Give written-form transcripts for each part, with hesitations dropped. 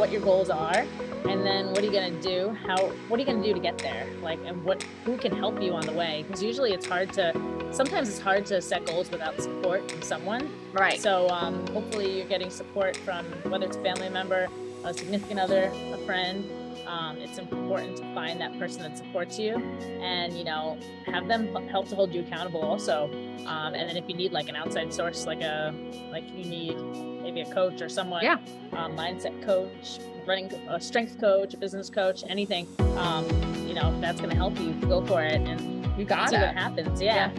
what your goals are, and then what are you going to do? What are you going to do to get there? Like, and who can help you on the way? Because usually sometimes it's hard to set goals without support from someone. Right. So hopefully you're getting support from, whether it's a family member, a significant other, a friend. It's important to find that person that supports you, and have them help to hold you accountable also. And then if you need like an outside source, like you need maybe a coach or someone, mindset coach, a strength coach, a business coach, anything, if that's going to help you, go for it, and you got see what happens. Yeah.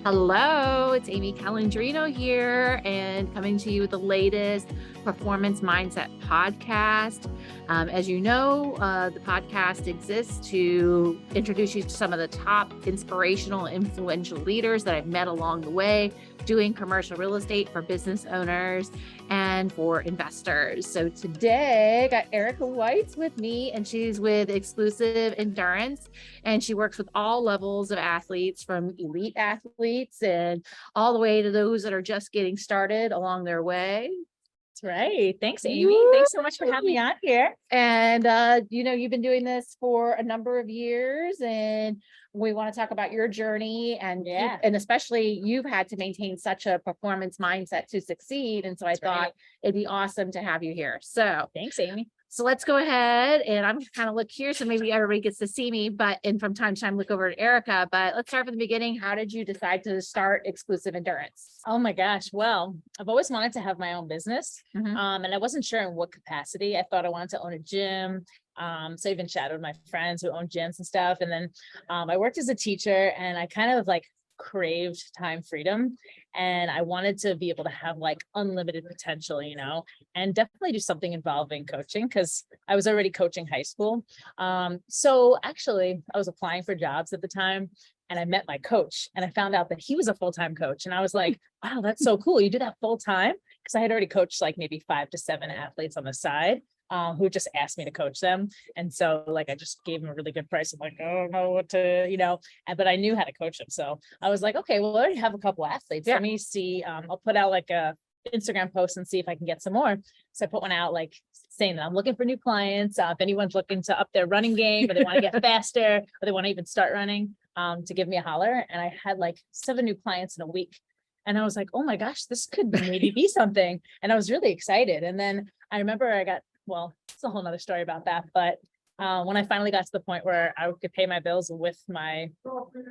Hello, it's Amy Calandrino here, and coming to you with the latest Performance Mindset podcast. As you know, the podcast exists to introduce you to some of the top inspirational, influential leaders that I've met along the way, doing commercial real estate for business owners and for investors. So today I got Erica Weitz with me, and she's with Exclusive Endurance, and she works with all levels of athletes, from elite athletes and all the way to those that are just getting started along their way. That's right. Thanks, Amy. Thanks so much for having me on here. And, you've been doing this for a number of years, and we want to talk about your journey, and especially you've had to maintain such a performance mindset to succeed. And so I thought it'd be awesome to have you here. So thanks, Amy. So let's go ahead, and I'm kind of look here so maybe everybody gets to see me, and from time to time look over at Erica. But let's start from the beginning. How did you decide to start Exclusive Endurance? Oh my gosh. Well, I've always wanted to have my own business. And I wasn't sure in what capacity. I thought I wanted to own a gym. So I even shadowed my friends who own gyms and stuff. And then I worked as a teacher, and I kind of like craved time freedom, and I wanted to be able to have like unlimited potential, and definitely do something involving coaching, because I was already coaching high school. So actually I was applying for jobs at the time, and I met my coach, and I found out that he was a full-time coach, and I was like, wow, that's so cool. You do that full time? Because I had already coached like maybe 5 to 7 athletes on the side. Who just asked me to coach them. And so like, I just gave him a really good price. I'm like, I don't know what to, but I knew how to coach them. So I was like, okay, well, I already have a couple athletes. Let me see, I'll put out like a Instagram post and see if I can get some more. So I put one out like saying that I'm looking for new clients. If anyone's looking to up their running game, or they want to get faster, or they want to even start running, to give me a holler. And I had like 7 new clients in a week. And I was like, oh my gosh, this could maybe be something. And I was really excited. And then I remember it's a whole nother story about that. But when I finally got to the point where I could pay my bills with my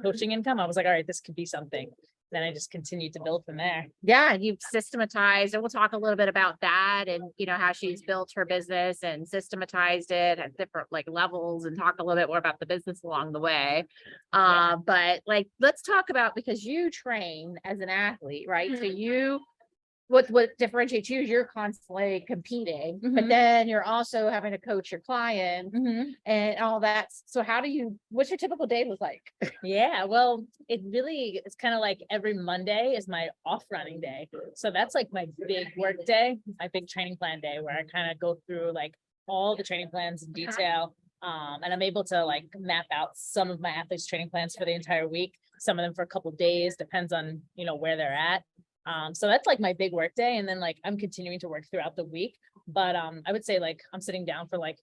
coaching income, I was like, all right, this could be something. Then I just continued to build from there. Yeah. And you've systematized, and we'll talk a little bit about that, and how she's built her business and systematized it at different like levels, and talk a little bit more about the business along the way. But like, let's talk about, because you train as an athlete, right? So what differentiates you is you're constantly competing, but then you're also having to coach your client and all that. So what's your typical day look like? Yeah, well, it's kind of like every Monday is my off running day. So that's like my big work day, my big training plan day, where I kind of go through like all the training plans in detail. And I'm able to like map out some of my athletes' training plans for the entire week, some of them for a couple of days, depends on, where they're at. So that's like my big work day. And then like, I'm continuing to work throughout the week, but, I would say like, I'm sitting down for like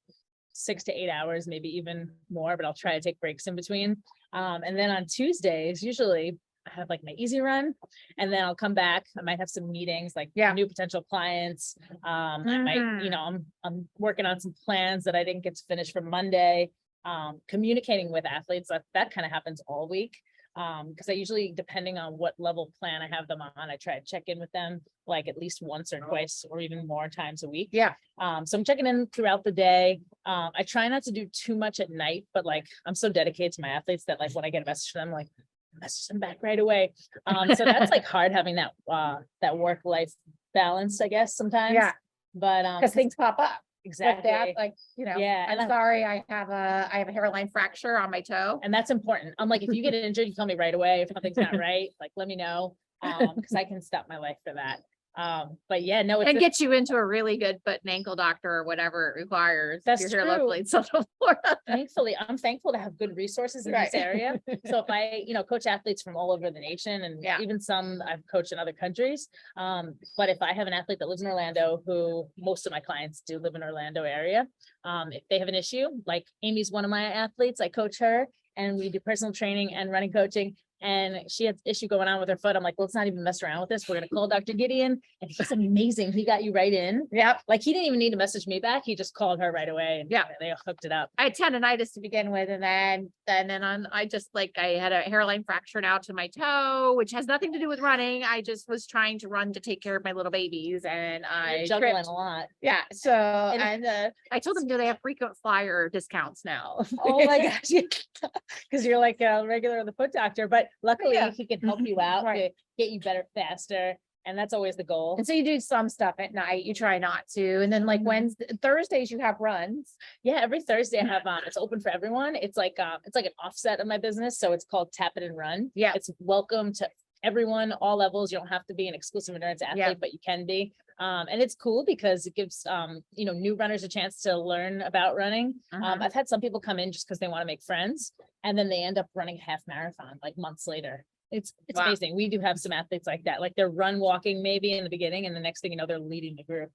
6 to 8 hours, maybe even more, but I'll try to take breaks in between. And then on Tuesdays, usually I have like my easy run, and then I'll come back. I might have some meetings, like new potential clients. I might, I'm working on some plans that I didn't get to finish for Monday, communicating with athletes. That kind of happens all week. Because I usually, depending on what level plan I have them on, I try to check in with them like at least once or twice or even more times a week. Yeah. So I'm checking in throughout the day. I try not to do too much at night, but like, I'm so dedicated to my athletes that like when I get a message from them, like, message them back right away. So that's like hard having that work-life balance, I guess, sometimes. Yeah. But because things pop up. Exactly. I'm sorry, I have a hairline fracture on my toe. And that's important. I'm like, if you get injured, you tell me right away. If something's not right, like, let me know. Because I can stop my life for that. But yeah, no, And get you into a really good foot and ankle doctor or whatever it requires. That's if you're true. here locally in Central Florida. Thankfully, I'm thankful to have good resources in this Right. area. So if I, coach athletes from all over the nation and Yeah. even some I've coached in other countries. But if I have an athlete that lives in Orlando, who most of my clients do live in Orlando area, if they have an issue, like Amy's one of my athletes, I coach her and we do personal training and running coaching. And she had an issue going on with her foot. I'm like, let's not even mess around with this. We're going to call Dr. Gideon. And he's amazing. He got you right in. Yep. Like he didn't even need to message me back. He just called her right away. And Yeah. they hooked it up. I had tendonitis to begin with, and then I had a hairline fracture now to my toe, which has nothing to do with running. I just was trying to run to take care of my little babies, and You're I juggling tripped. a lot. Yeah. So I told them, do they have frequent flyer discounts now? Oh my gosh. Because you're like a regular the foot doctor, but luckily Yeah. he can help you out Right. to get you better faster. And that's always the goal. And so you do some stuff at night. You try not to, and then like Thursdays you have runs. Yeah, every Thursday I have it's open for everyone. It's like an offset of my business. So it's called Tap It and Run. Yeah. It's welcome to everyone, all levels. You don't have to be an exclusive endurance athlete, Yeah. but you can be. And it's cool because it gives new runners a chance to learn about running. I've had some people come in just because they want to make friends, and then they end up running a half marathon like months later. It's Wow. amazing. We do have some athletes like that. Like they're walking maybe in the beginning, and the next thing you know, they're leading the group.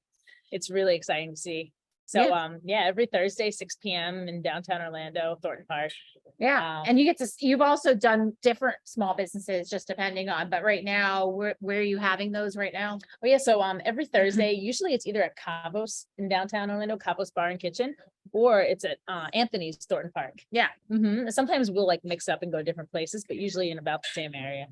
It's really exciting to see. So every Thursday, 6 p.m. in downtown Orlando, Thornton Park. Yeah. And you've also done different small businesses just depending on, but right now, where are you having those right now? Oh yeah. So every Thursday, usually it's either at Cabos in downtown Orlando, Cabos Bar and Kitchen, or it's at Anthony's Thornton Park. Yeah. Sometimes we'll like mix up and go to different places, but usually in about the same area.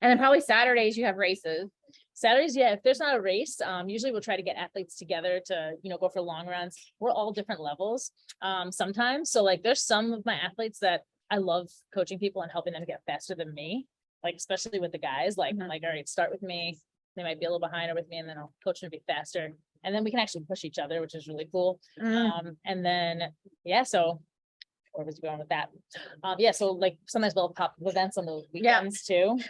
And then probably Saturdays you have races. Saturdays, yeah, if there's not a race, usually we'll try to get athletes together to, go for long runs. We're all different levels sometimes. So like there's some of my athletes that I love coaching people and helping them get faster than me, like especially with the guys, like I'm like, all right, start with me. They might be a little behind or with me, and then I'll coach them to be faster. And then we can actually push each other, which is really cool. And then, so where was we going with that? So like sometimes we'll pop up events on the weekends too.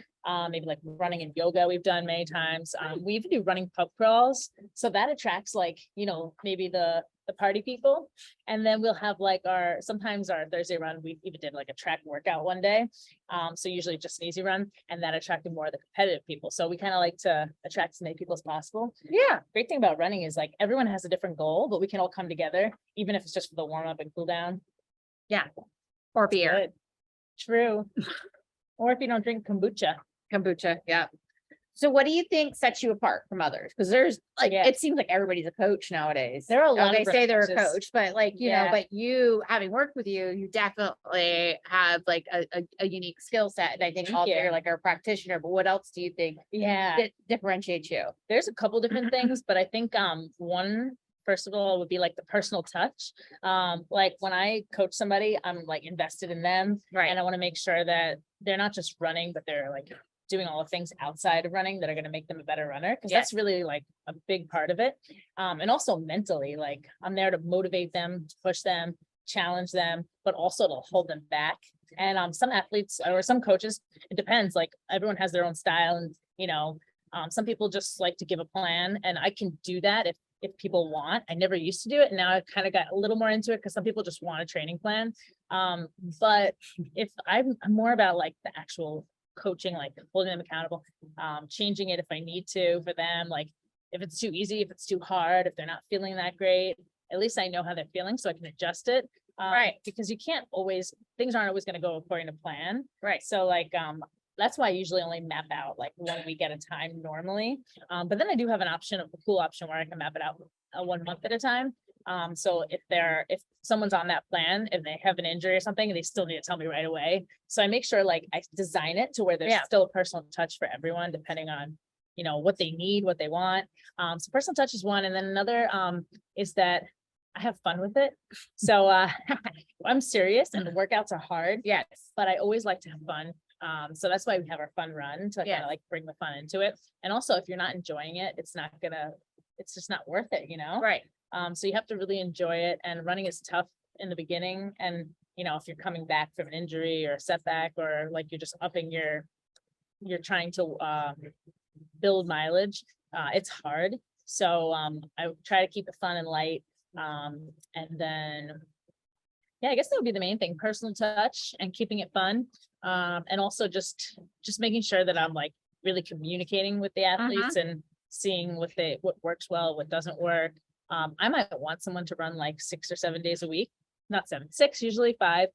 Maybe like running and yoga we've done many times. We even do running pub crawls. So that attracts like, maybe the party people. And then we'll have like sometimes our Thursday run, we even did like a track workout one day. So usually just an easy run, and that attracted more of the competitive people. So we kind of like to attract as many people as possible. Yeah. Great thing about running is like everyone has a different goal, but we can all come together, even if it's just for the warm up and cool down. Yeah. Or beer. Good. True. Or if you don't drink kombucha. Yeah. So what do you think sets you apart from others? Because there's like, it seems like everybody's a coach nowadays. There are a lot they of say they're a coaches. coach, but like, but you having worked with you definitely have like a unique skill set. And I think Thank also you. you're like a practitioner, but what else do you think differentiates you? There's a couple different things, but I think one, first of all, would be like the personal touch. Like when I coach somebody, I'm like invested in them. Right. And I want to make sure that they're not just running, but they're like doing all the things outside of running that are going to make them a better runner. Cause that's really like a big part of it. And also mentally, like I'm there to motivate them, to push them, challenge them, but also to hold them back. And some athletes or some coaches, it depends, like everyone has their own style, and some people just like to give a plan, and I can do that if people want. I never used to do it, and now I've kind of got a little more into it because some people just want a training plan. But if I'm more about like the actual coaching, like holding them accountable, changing it if I need to for them, like if it's too easy, if it's too hard, if they're not feeling that great, at least I know how they're feeling so I can adjust it. Right. Because things aren't always going to go according to plan. Right. So like, that's why I usually only map out like 1 week at a time normally. But then I do have a cool option where I can map it out 1 month at a time. So if someone's on that plan and they have an injury or something, they still need to tell me right away. So I make sure like I design it to where there's still a personal touch for everyone, depending on, what they need, what they want. So personal touch is one. And then another, is that I have fun with it. So, I'm serious and the workouts are hard. Yes. But I always like to have fun. So that's why we have our fun run to kind of like bring the fun into it. And also if you're not enjoying it, it's just not worth it, Right. So you have to really enjoy it, and running is tough in the beginning. And, if you're coming back from an injury or a setback, or like you're just upping you're trying to, build mileage. it's hard. So I try to keep it fun and light. And then, yeah, I guess that would be the main thing, personal touch and keeping it fun. And also just making sure that I'm like really communicating with the athletes and seeing what works well, what doesn't work. I might want someone to run like 6 or 7 days a week, not 7, 6, usually 5.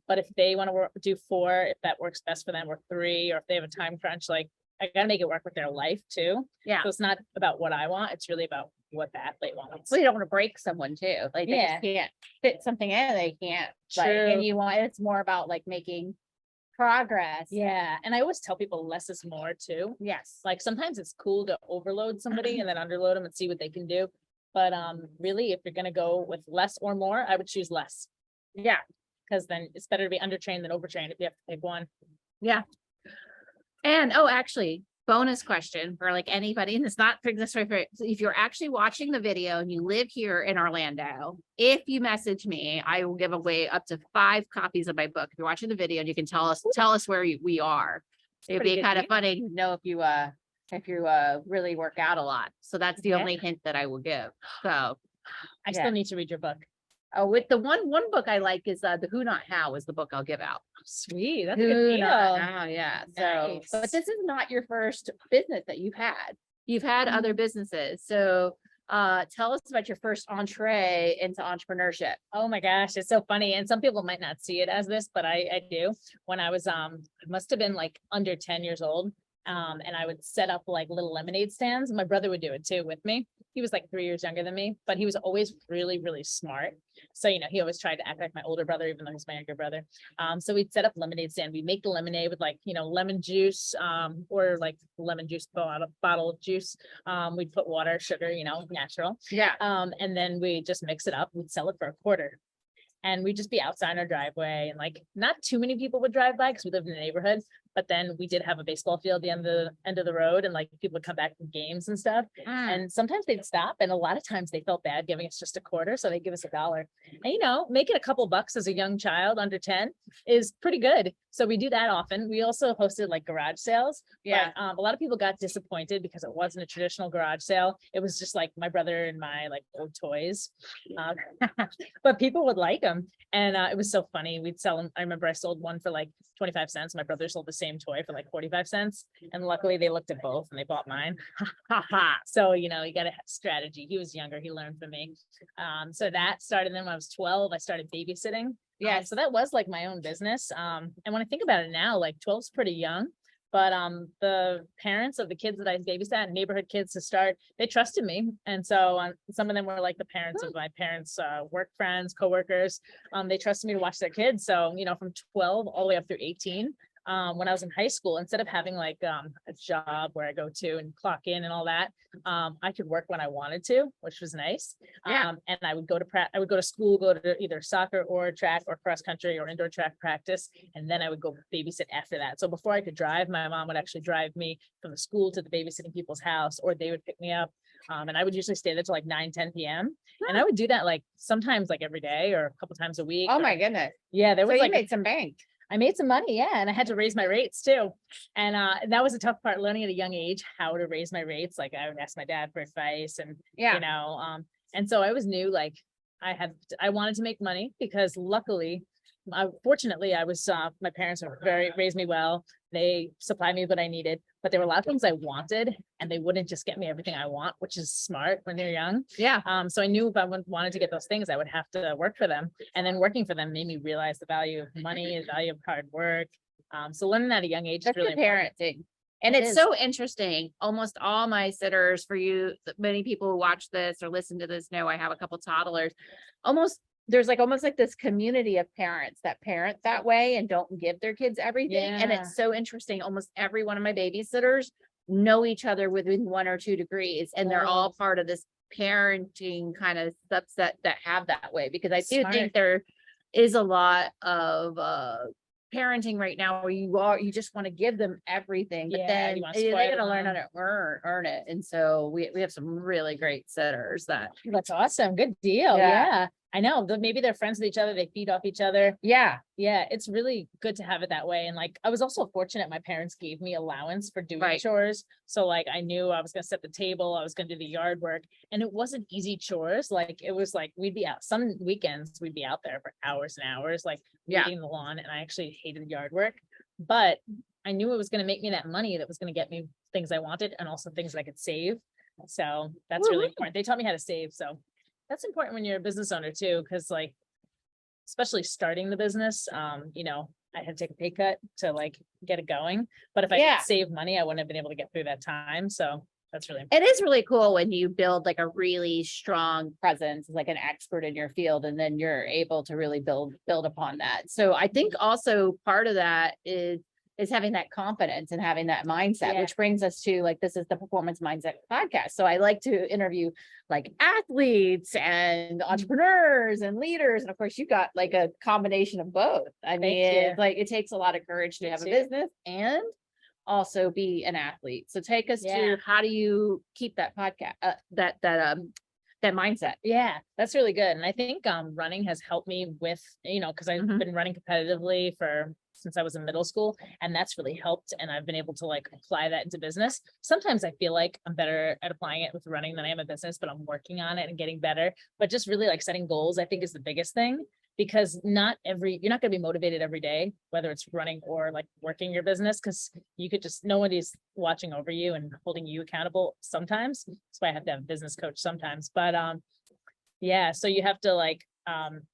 But if they want to do 4, if that works best for them, or 3, or if they have a time crunch, like I gotta make it work with their life too. Yeah. So it's not about what I want. It's really about what the athlete wants. Well, you don't want to break someone too. Like they just can't fit something in. They can't. Like, and it's more about like making progress. Yeah. And I always tell people less is more too. Yes. Like sometimes it's cool to overload somebody and then underload them and see what they can do. But really, if you're gonna go with less or more, I would choose less. Yeah. Because then it's better to be undertrained than overtrained if you have to pick one. Yeah. And actually, bonus question for like anybody, and it's not for this way for if you're actually watching the video and you live here in Orlando, if you message me, I will give away up to 5 copies of my book. If you're watching the video and you can tell us where we are. It'd be kind of funny to know if you really work out a lot. So that's the only hint that I will give. So I still need to read your book. Oh, with the one book I like is the Who Not How is the book I'll give out. Sweet. That's a good deal. Oh, yeah. So, Nice. but this is not your first business that you've had. You've had other businesses. So, tell us about your first entree into entrepreneurship. Oh my gosh, it's so funny. And some people might not see it as this, but I do. When I was I must have been like under 10 years old. And I would set up like little lemonade stands. My brother would do it too with me. He was like 3 years younger than me, but he was always really, really smart. So, he always tried to act like my older brother, even though he's my younger brother. So we'd set up lemonade stand. We'd make the lemonade with like, lemon juice, or like lemon juice bottle of juice. We'd put water, sugar, natural. Yeah. And then we just mix it up. We'd sell it for $0.25. And we'd just be outside our driveway, and like not too many people would drive by because we lived in a neighborhood. But then we did have a baseball field at the end of the road, and like people would come back from games and stuff. And sometimes they'd stop, and a lot of times they felt bad giving us just $0.25, so they give us $1. And making a couple bucks as a young child under 10 is pretty good. So we do that often. We also hosted like garage sales. Yeah. But, a lot of people got disappointed because it wasn't a traditional garage sale. It was just like my brother and my like old toys. But people would like them. And it was so funny. We'd sell them. I remember I sold one for like 25 cents. My brother sold the same toy for like 45 cents. And luckily they looked at both and they bought mine. So, you got to have strategy. He was younger. He learned from me. So that started then when I was 12. I started babysitting. Yeah. So that was like my own business. And when I think about it now, like 12 is pretty young. But the parents of the kids that I babysat, neighborhood kids to start, they trusted me. And so some of them were like the parents of my parents' work friends, coworkers. They trusted me to watch their kids. So, from 12 all the way up through 18. When I was in high school, instead of having like a job where I go to and clock in and all that, I could work when I wanted to, which was nice. Yeah. And I would go to school, go to either soccer or track or cross country or indoor track practice. And then I would go babysit after that. So before I could drive, my mom would actually drive me from the school to the babysitting people's house, or they would pick me up. And I would usually stay there till like 9, 10 p.m. And I would do that like sometimes like every day or a couple times a week. Oh my goodness. Yeah. There was so you made some bank. I made some money, yeah, and I had to raise my rates too. And that was a tough part, learning at a young age how to raise my rates. Like I would ask my dad for advice, and and so I always knew like I wanted to make money because luckily, fortunately, I was my parents raised me well. They supplied me what I needed, but there were a lot of things I wanted, and they wouldn't just get me everything I want, which is smart when they're young. Yeah. So I knew if I wanted to get those things, I would have to work for them, and then working for them made me realize the value of money, the value of hard work. So learning at a young age is really parenting. And it's so interesting. Almost all my sitters, for you, many people who watch this or listen to this know I have a couple toddlers. There's like almost like this community of parents that parent that way and don't give their kids everything. Yeah. And it's so interesting. Almost every one of my babysitters know each other within 1 or 2 degrees, and they're all part of this parenting kind of subset that have that way, because I do think there is a lot of parenting right now where you just want to give them everything, but then they got to learn how to earn it. And so we have some really great sitters. That's awesome. Good deal. Yeah. I know that maybe they're friends with each other. They feed off each other. Yeah. Yeah, it's really good to have it that way. And like, I was also fortunate. My parents gave me allowance for doing Right. chores. So like, I knew I was going to set the table. I was going to do the yard work, and it wasn't easy chores. Like, it was like, we'd be out some weekends, we'd be out there for hours and hours, like weeding the lawn. And I actually hated yard work, but I knew it was going to make me that money that was going to get me things I wanted, and also things that I could save. So that's really important. They taught me how to save. So that's important when you're a business owner too, because like, especially starting the business, you know, I had to take a pay cut to like get it going. But if I could save money, I wouldn't have been able to get through that time. So that's really important. It is really cool when you build like a really strong presence, like an expert in your field, and then you're able to really build upon that. So I think also part of that is having that confidence and having that mindset, which brings us to like, this is the Performance Mindset Podcast. So I like to interview like athletes and entrepreneurs and leaders. And of course, you got like a combination of both. I mean, it's like, it takes a lot of courage to have a business and also be an athlete. So take us to, how do you keep that podcast, that mindset? Yeah, that's really good. And I think running has helped me with, you know, because I've been running competitively since I was in middle school, and that's really helped. And I've been able to like apply that into business. Sometimes I feel like I'm better at applying it with running than I am in business, but I'm working on it and getting better. But just really like setting goals, I think, is the biggest thing, because you're not going to be motivated every day, whether it's running or like working your business, because you could just, nobody's watching over you and holding you accountable sometimes. That's why I have to have a business coach sometimes. But yeah, so you have to like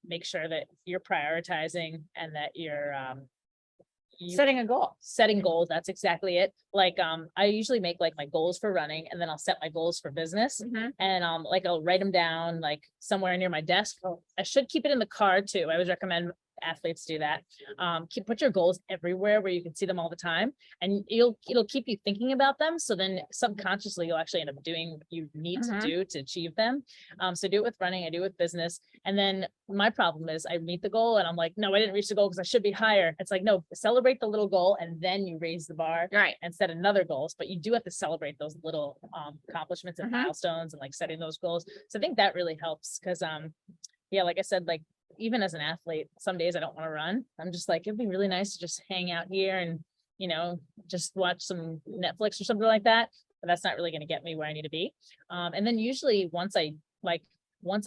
make sure that you're prioritizing and that you're setting goals. That's exactly it. Like, I usually make like my goals for running, and then I'll set my goals for business, and like, I'll write them down like somewhere near my desk. I should keep it in the car too. I always recommend athletes do that. Put your goals everywhere where you can see them all the time, and it'll keep you thinking about them. So then subconsciously you'll actually end up doing what you need to do to achieve them. So do it with running, I do it with business. And then my problem is I meet the goal and I'm like, no, I didn't reach the goal because I should be higher. It's like, no, celebrate the little goal and then you raise the bar, and set another goals. But you do have to celebrate those little accomplishments and milestones and like setting those goals. So I think that really helps, because yeah, like I said, like, even as an athlete, some days I don't want to run. I'm just like, it'd be really nice to just hang out here and, you know, just watch some Netflix or something like that. But that's not really going to get me where I need to be. And then usually once I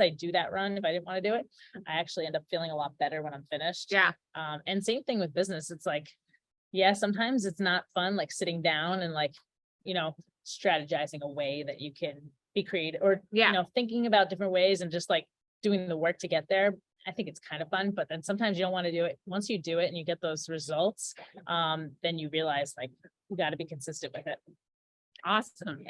do that run, if I didn't want to do it, I actually end up feeling a lot better when I'm finished. Yeah. And same thing with business. It's like, yeah, sometimes it's not fun, like sitting down and like, you know, strategizing a way that you can be creative, or, you know, thinking about different ways and just like doing the work to get there. I think it's kind of fun, but then sometimes you don't want to do it. Once you do it and you get those results, then you realize like you got to be consistent with it. Awesome.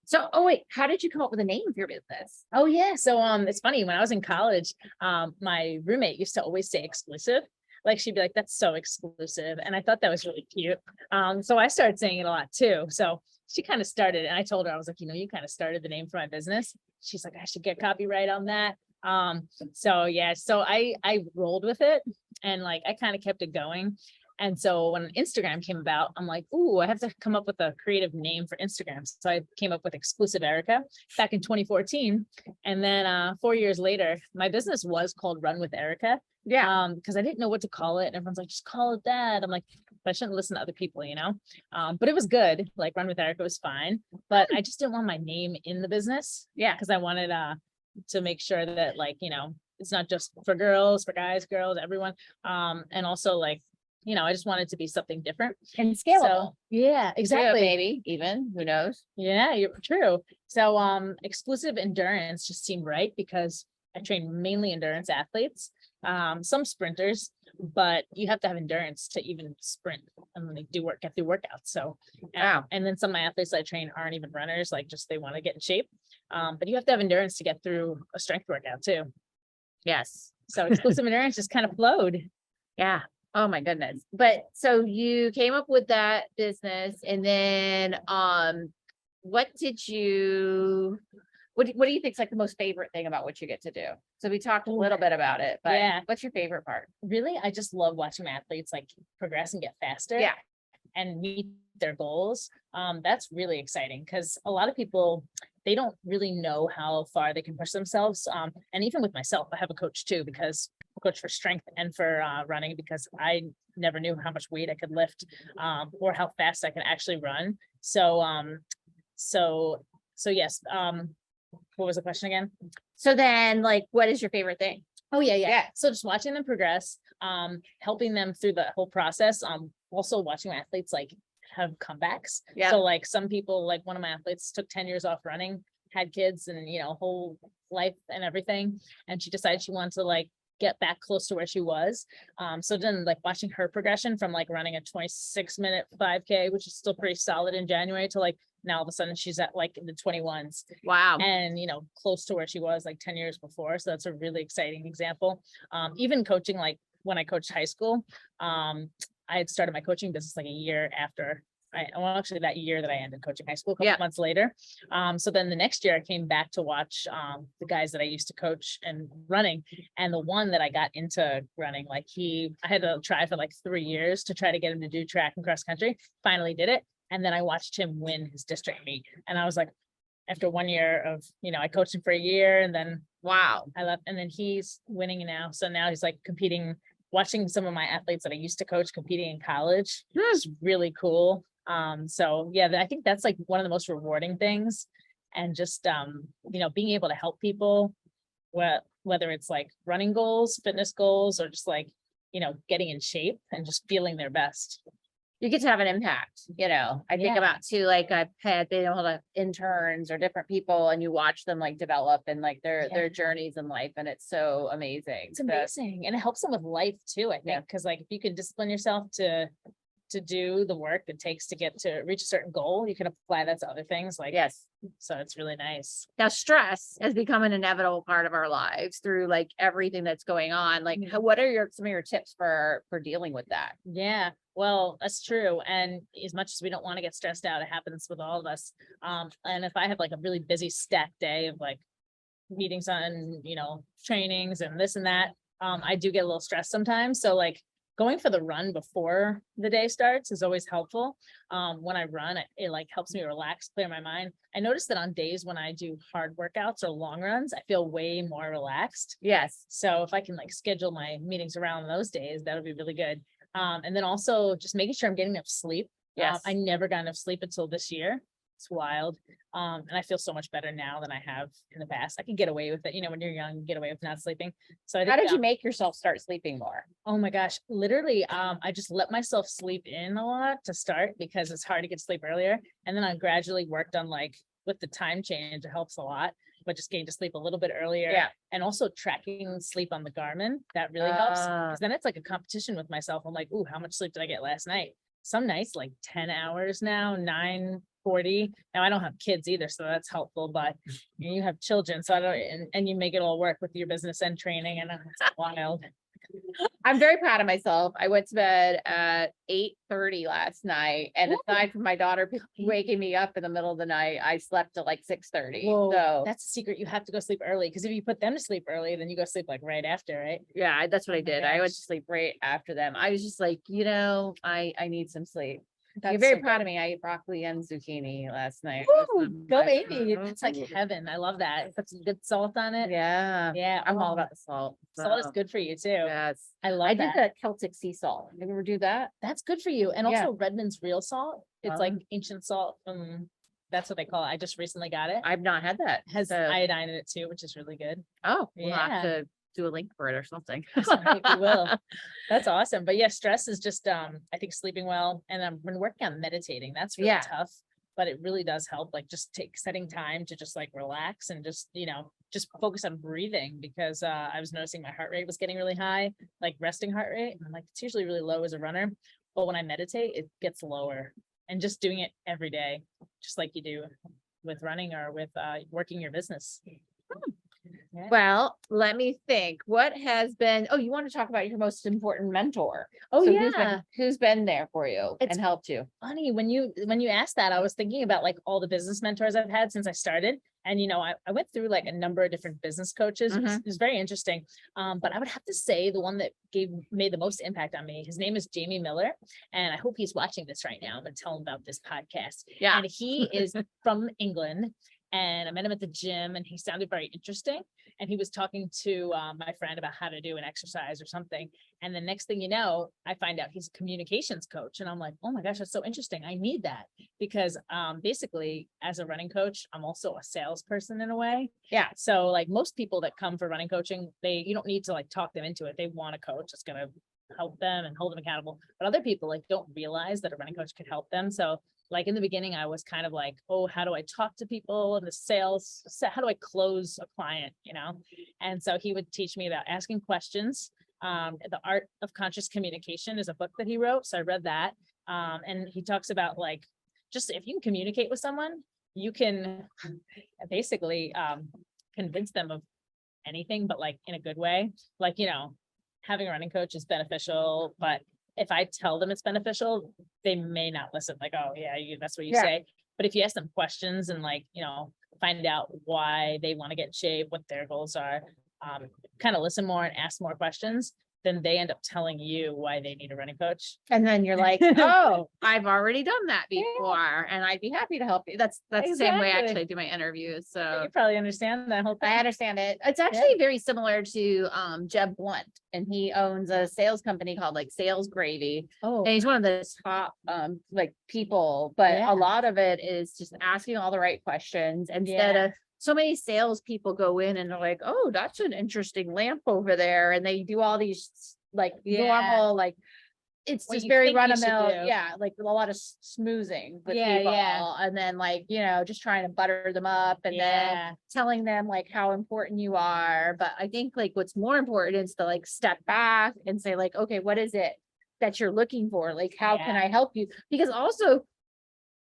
So, how did you come up with the name of your business? Oh yeah. So, it's funny, when I was in college, my roommate used to always say exclusive. Like, she'd be like, that's so exclusive. And I thought that was really cute. So I started saying it a lot too. So she kind of started, and I told her, I was like, you know, you kind of started the name for my business. She's like, I should get copyright on that. So yeah, so I rolled with it, and like, I kind of kept it going. And so when Instagram came about, I'm like, ooh, I have to come up with a creative name for Instagram. So I came up with Exclusive Erica back in 2014. And then 4 years later, my business was called Run with Erica. Yeah. Because I didn't know what to call it. And everyone's like, just call it that. I'm like, but I shouldn't listen to other people, you know? But it was good. Like, Run with Erica was fine, but I just didn't want my name in the business. Yeah. Because I wanted to make sure that, like, you know, it's not just for girls, for guys, girls, everyone. And also, like, you know, I just wanted to be something different and scalable. So, yeah, exactly. Maybe even, who knows? Yeah, you're true. So exclusive endurance just seemed right, because I train mainly endurance athletes, some sprinters, but you have to have endurance to even sprint and when they get through workouts. So, and then some of my athletes I train aren't even runners, like, just they want to get in shape. But you have to have endurance to get through a strength workout too. Yes. So exclusive endurance just kind of flowed. Yeah. Oh my goodness. But so you came up with that business, and then what do you think is like the most favorite thing about what you get to do? So we talked a little bit about it, but what's your favorite part? Really, I just love watching my athletes like progress and get faster. Yeah. and meet their goals, that's really exciting, because a lot of people, they don't really know how far they can push themselves. And even with myself, I have a coach too, because I coach for strength and for running, because I never knew how much weight I could lift, or how fast I can actually run. So yes. What was the question again? So then, like, what is your favorite thing? Oh yeah. Yeah. So just watching them progress, helping them through the whole process. Also watching my athletes like have comebacks. Yeah. So like some people, like one of my athletes took 10 years off running, had kids and, whole life and everything. And she decided she wanted to like get back close to where she was. So then like watching her progression from like running a 26-minute 5K, which is still pretty solid in January, to like now all of a sudden she's at like in the 21s. Wow. And, close to where she was like 10 years before. So that's a really exciting example. Even coaching, like when I coached high school, I had started my coaching business like a year after actually that year that I ended coaching high school, a couple months later. So then the next year I came back to watch the guys that I used to coach and running. And the one that I got into running, like I had to try for like 3 years to try to get him to do track and cross country, finally did it. And then I watched him win his district meet. And I was like, after 1 year of, I coached him for a year, and then wow, I left, and then he's winning now. So now he's like competing, watching some of my athletes that I used to coach competing in college. It's really cool. So yeah, I think that's like one of the most rewarding things. And just, being able to help people, whether it's like running goals, fitness goals, or just like, getting in shape and just feeling their best. You get to have an impact, I think about too, like I've been able to interns or different people, and you watch them like develop and like their journeys in life. And it's so amazing. It's amazing. And it helps them with life too, I think. Cause like if you can discipline yourself to do the work it takes to get to reach a certain goal, you can apply that to other things. Like, yes. So it's really nice. Now, stress has become an inevitable part of our lives through like everything that's going on. Like, what are some of your tips for dealing with that? Yeah, well, that's true. And as much as we don't want to get stressed out, it happens with all of us. And if I have like a really busy stacked day of like meetings on, trainings and this and that, I do get a little stressed sometimes. So like going for the run before the day starts is always helpful. When I run, it like helps me relax, clear my mind. I noticed that on days when I do hard workouts or long runs, I feel way more relaxed. Yes. So if I can like schedule my meetings around those days, that would be really good. And then also just making sure I'm getting enough sleep. Yes. I never got enough sleep until this year. It's wild. And I feel so much better now than I have in the past. I can get away with it. When you're young, you get away with not sleeping. So I think, how did you make yourself start sleeping more? Oh my gosh, literally, I just let myself sleep in a lot to start, because it's hard to get sleep earlier. And then I gradually worked on like with the time change, it helps a lot, but just getting to sleep a little bit earlier. Yeah. And also tracking sleep on the Garmin, that really helps. Because then it's like a competition with myself. I'm like, ooh, how much sleep did I get last night? Some nights like 10 hours now, 9:40. Now I don't have kids either, so that's helpful, but you have children, so I don't, and you make it all work with your business and training, and it's wild. I'm very proud of myself. I went to bed at 8:30 last night, and aside from my daughter waking me up in the middle of the night, I slept till like 6:30. So that's the secret. You have to go sleep early, because if you put them to sleep early, then you go sleep like right after, right? Yeah, that's what I did. I went gosh. to sleep right after them. I was just like, I need some sleep. You're That's very so proud of me. I ate broccoli and zucchini last night. Woo, go baby. It's like heaven. I love that. Put some good salt on it. Yeah. Yeah. I'm all about the salt. Salt is good for you too. Yes. I love I that. did the Celtic sea salt. Did you ever do that? That's good for you. And Yeah. also Redmond's real salt. It's like ancient salt. That's what they call it. I just recently got it. I've not had that. Has iodine in it too, which is really good. Oh, we'll have Yeah. to do a link for it or something. Right, we will. That's awesome. But yeah, stress is just I think sleeping well, and I've been working on meditating. That's really tough, but it really does help. Like just setting time to just like relax and just just focus on breathing, because I was noticing my heart rate was getting really high, like resting heart rate. And I'm like, it's usually really low as a runner, but when I meditate, it gets lower. And just doing it every day, just like you do with running or with working your business. Yeah. Well, let me think. What has been, oh, you want to talk about your most important mentor? Oh, So yeah. who's been there for you It's and helped you? Funny when you asked that, I was thinking about like all the business mentors I've had since I started. And I went through like a number of different business coaches. It was very interesting. But I would have to say the one that made the most impact on me, his name is Jamie Miller. And I hope he's watching this right now. I'm gonna tell him about this podcast. Yeah. And he is from England. And I met him at the gym and he sounded very interesting. And he was talking to my friend about how to do an exercise or something. And the next thing you know, I find out he's a communications coach. And I'm like, oh my gosh, that's so interesting. I need that because basically as a running coach, I'm also a salesperson in a way. Yeah. So like most people that come for running coaching, you don't need to like talk them into it. They want a coach that's going to help them and hold them accountable. But other people like don't realize that a running coach could help them. So like in the beginning, I was kind of like, oh, how do I talk to people and the sales? How do I close a client? And so he would teach me about asking questions. The Art of Conscious Communication is a book that he wrote. So I read that. And he talks about like, just if you can communicate with someone, you can basically convince them of anything, but like in a good way. Like, having a running coach is beneficial, but if I tell them it's beneficial, they may not listen. Like, oh yeah, that's what you say. But if you ask them questions and like, find out why they want to get in shape, what their goals are, kind of listen more and ask more questions, then they end up telling you why they need a running coach. And then you're like, oh, I've already done that before and I'd be happy to help you. That's the same way I actually do my interviews. So you probably understand that whole thing. I understand it. It's actually very similar to Jeb Blunt, and he owns a sales company called like Sales Gravy. Oh, And he's one of the top like people, but a lot of it is just asking all the right questions instead of so many salespeople go in and they're like, oh, that's an interesting lamp over there. And they do all these like normal, like it's What just you very think run you of should mill. do. Yeah. Like a lot of smoozing with Yeah, people. yeah. And then like, just trying to butter them up and then telling them like how important you are. But I think like what's more important is to like step back and say like, okay, what is it that you're looking for? Like, how can I help you? Because also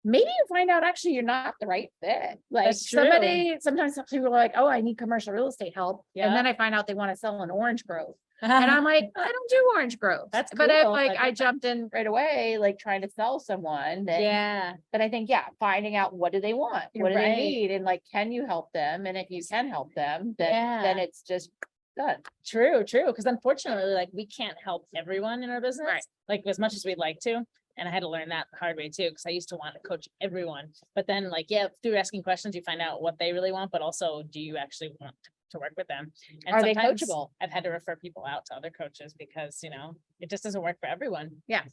maybe you find out actually you're not the right fit. Like sometimes people are like, oh, I need commercial real estate help. And then I find out they want to sell an orange grove. And I'm like, I don't do orange groves. That's But if cool. like I jumped in right away, like trying to sell someone, then but I think, finding out what do they want? What do they need? And like, can you help them? And if you can help them, then it's just done. True. Because unfortunately, like we can't help everyone in our business, like as much as we'd like to. And I had to learn that the hard way too, because I used to want to coach everyone. But then like, through asking questions, you find out what they really want, but also do you actually want to work with them? And are they coachable? I've had to refer people out to other coaches because, it just doesn't work for everyone. Yeah.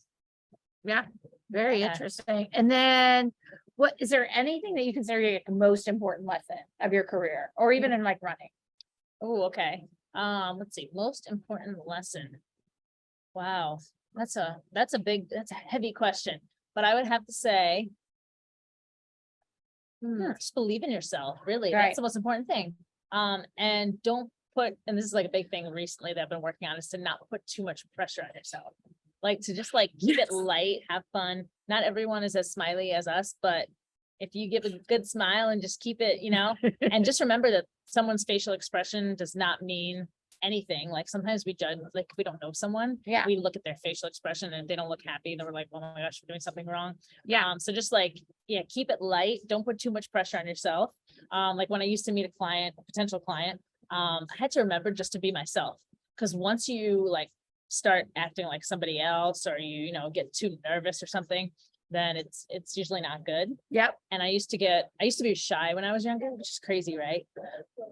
Very interesting. And then what is there anything that you consider the most important lesson of your career or even in like running? Oh, okay. Let's see. Most important lesson. Wow. That's a heavy question, but I would have to say, just believe in yourself. Really, that's the most important thing. And don't put, and this is like a big thing recently that I've been working on, is to not put too much pressure on yourself. Like to just like keep it light, have fun. Not everyone is as smiley as us, but if you give a good smile and just keep it, and just remember that someone's facial expression does not mean anything. Like sometimes we judge, like if we don't know someone, we look at their facial expression and if they don't look happy, then we're like, oh my gosh, we're doing something wrong. So just like, keep it light. Don't put too much pressure on yourself. Like when I used to meet a potential client, I had to remember just to be myself. Because once you like start acting like somebody else, or you get too nervous or something, then it's usually not good. And I used to be shy when I was younger, which is crazy, right?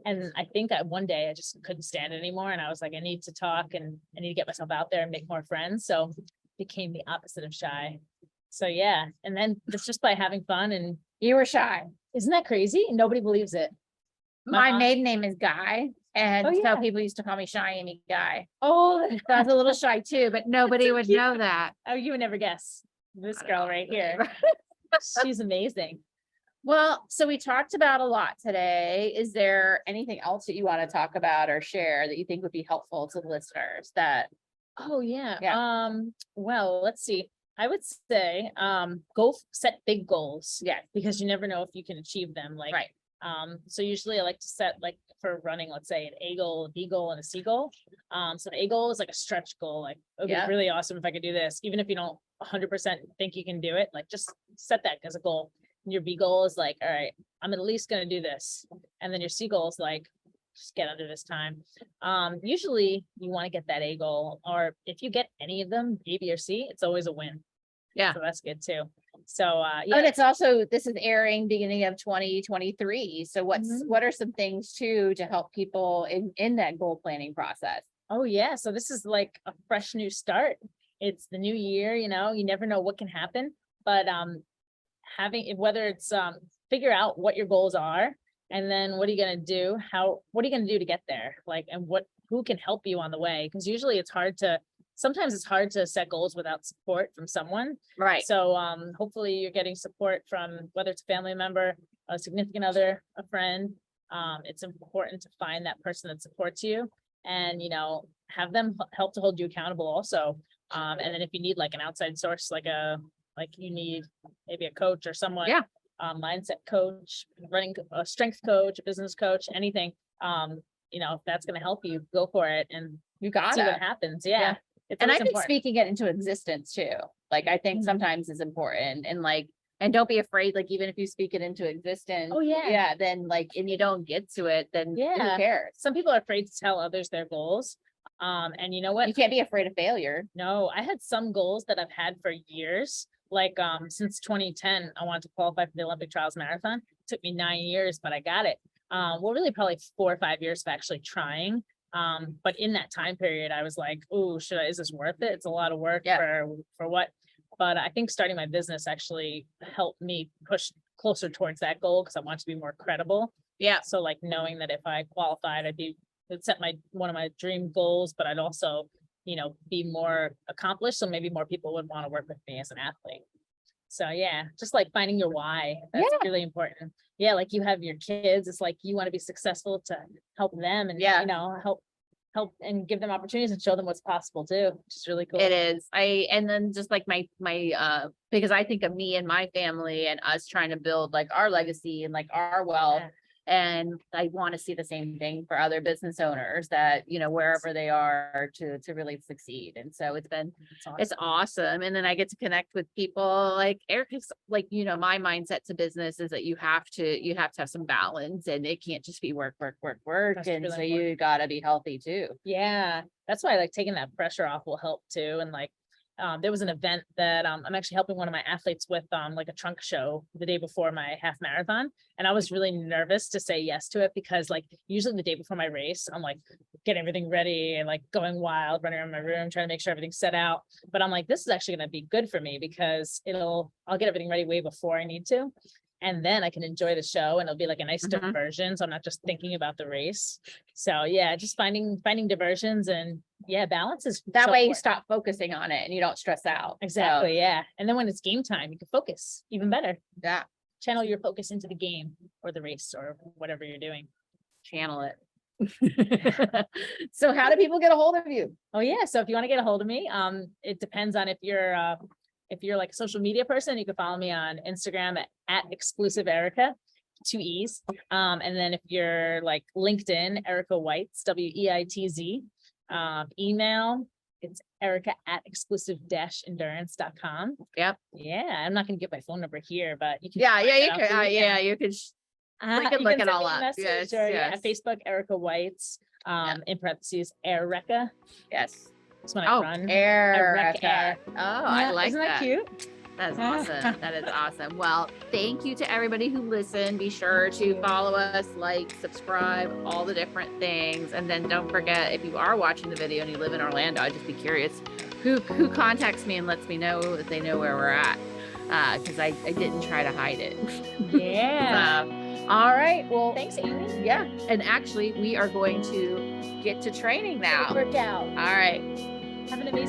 And I think one day I just couldn't stand it anymore. And I was like, I need to talk and I need to get myself out there and make more friends. So it became the opposite of shy. So and then it's just by having fun. And you were shy. Isn't that crazy? Nobody believes it. My maiden name is Guy. And so people used to call me Shy Amy Guy. Oh, so I was a little shy too, but nobody would know that. Oh, you would never guess. This girl right here. She's amazing. Well, so we talked about a lot today. Is there anything else that you want to talk about or share that you think would be helpful to the listeners that? Oh, yeah. Well, let's see. I would say, set big goals. Yeah. Because you never know if you can achieve them. Like, So usually I like to set, like for running, let's say an A goal, a B goal, and a C goal. So an A goal is like a stretch goal. Like, it would be really awesome if I could do this, even if you don't 100% think you can do it, like just set that as a goal. And your B goal is like, all right, I'm at least going to do this. And then your C goal is like, just get under this time. Usually you want to get that A goal, or if you get any of them, A, B, or C, it's always a win. Yeah. So that's good too. So, and it's also, this is airing beginning of 2023. So what are some things too, to help people in that goal planning process? Oh yeah. So this is like a fresh new start. It's the new year, you never know what can happen, but, whether it's, figure out what your goals are, and then what are you going to do? What are you going to do to get there? Like, and who can help you on the way? Because usually sometimes it's hard to set goals without support from someone. Right. So hopefully you're getting support from, whether it's a family member, a significant other, a friend. It's important to find that person that supports you, and, have them help to hold you accountable also. And then if you need like an outside source, like you need maybe a coach or someone, mindset coach, running a strength coach, a business coach, anything, if that's going to help you, go for it, and you got see what happens. Yeah. And I think speaking it into existence too, like, I think sometimes is important, and don't be afraid, like, even if you speak it into existence, then and you don't get to it, then who cares? Some people are afraid to tell others their goals. And you know what? You can't be afraid of failure. No, I had some goals that I've had for years. Like, since 2010, I wanted to qualify for the Olympic Trials Marathon. It took me 9 years, but I got it. Really probably 4 or 5 years of actually trying. But in that time period, I was like, oh, is this worth it? It's a lot of work for what? But I think starting my business actually helped me push closer towards that goal, because I want to be more credible. Yeah. So like knowing that if I qualified, it'd set one of my dream goals, but I'd also, be more accomplished. So maybe more people would want to work with me as an athlete. So yeah, just like finding your why. That's really important. Yeah. Like you have your kids. It's like, you want to be successful to help them, and, help and give them opportunities and show them what's possible too, which is really cool. It is. And then just like my because I think of me and my family and us trying to build like our legacy and like our wealth. And I want to see the same thing for other business owners, that, wherever they are, to really succeed. And so it's awesome. And then I get to connect with people like Erica's, like, my mindset to business is that you have to have some balance, and it can't just be work. That's and really so important. You gotta be healthy too. Yeah. That's why like taking that pressure off will help too. And like, there was an event that I'm actually helping one of my athletes with, like a trunk show the day before my half marathon. And I was really nervous to say yes to it, because like usually the day before my race, I'm like getting everything ready and like going wild, running around my room, trying to make sure everything's set out. But I'm like, this is actually going to be good for me, because I'll get everything ready way before I need to. And then I can enjoy the show, and it'll be like a nice diversion. So I'm not just thinking about the race. So yeah, just finding diversions, and balance is that way you stop focusing on it and you don't stress out. Exactly. Yeah. And then when it's game time, you can focus even better. Yeah. Channel your focus into the game or the race or whatever you're doing. Channel it. So how do people get a hold of you? Oh yeah. So if you want to get a hold of me, it depends on if you're like a social media person, you can follow me on Instagram at exclusive Erica, 2 E's. And then if you're like LinkedIn, Erica Weitz, WEITZ. Email, it's Erica at exclusive-endurance.com. Yep. Yeah. I'm not going to get my phone number here, but you can. You could. We can look it all up. Yes. Facebook, Erica Weitz, in parentheses, Erica. Yes. That's when I run. Erica. I like Isn't that cute? That's awesome. That is awesome. Well, thank you to everybody who listened. Be sure to follow us, like, subscribe, all the different things. And then don't forget, if you are watching the video and you live in Orlando, I'd just be curious who contacts me and lets me know if they know where we're at. Because I didn't try to hide it. Yeah. All right. Well, thanks, Amy. Yeah. And actually, we are going to get to training now. Work out. All right. Have an amazing